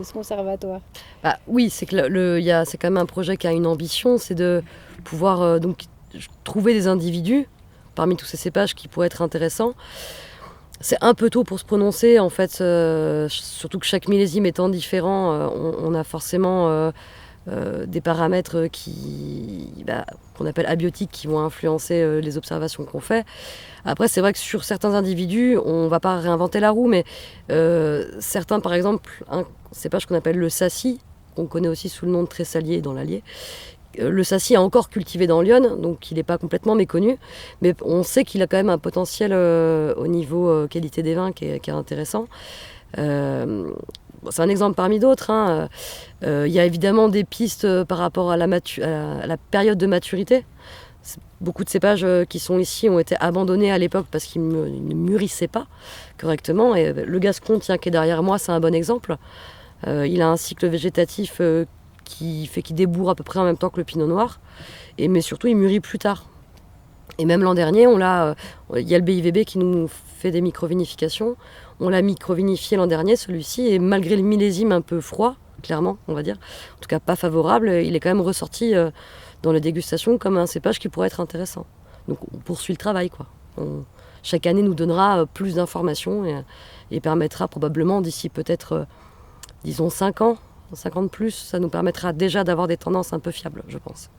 ce conservatoire. Bah, oui, c'est que c'est quand même un projet qui a une ambition, c'est de pouvoir donc trouver des individus parmi tous ces cépages qui pourraient être intéressants. C'est un peu tôt pour se prononcer, en fait, surtout que chaque millésime étant différent, on a forcément des paramètres qu'on appelle abiotiques qui vont influencer les observations qu'on fait. Après, c'est vrai que sur certains individus, on ne va pas réinventer la roue, mais certains, par exemple, un cépage qu'on appelle le Sacy, qu'on connaît aussi sous le nom de tressalier dans l'Allier. Le Sacy est encore cultivé dans l'Yonne, donc il n'est pas complètement méconnu, mais on sait qu'il a quand même un potentiel au niveau qualité des vins qui est intéressant. C'est un exemple parmi d'autres, hein. Il y a évidemment des pistes par rapport à la période de maturité. Beaucoup de cépages qui sont ici ont été abandonnés à l'époque parce qu'ils ne mûrissaient pas correctement. Et le Gascon, tiens, qui est derrière moi, c'est un bon exemple. Il a un cycle végétatif qui fait qu'il débourre à peu près en même temps que le pinot noir. Mais surtout, il mûrit plus tard. Et même l'an dernier, il y a le BIVB qui nous fait des microvinifications. On l'a microvinifié l'an dernier, celui-ci, et malgré le millésime un peu froid, clairement, on va dire, en tout cas pas favorable, il est quand même ressorti dans les dégustations comme un cépage qui pourrait être intéressant. Donc on poursuit le travail, quoi. Chaque année nous donnera plus d'informations et permettra probablement d'ici peut-être, disons 5 ans de plus, ça nous permettra déjà d'avoir des tendances un peu fiables, je pense.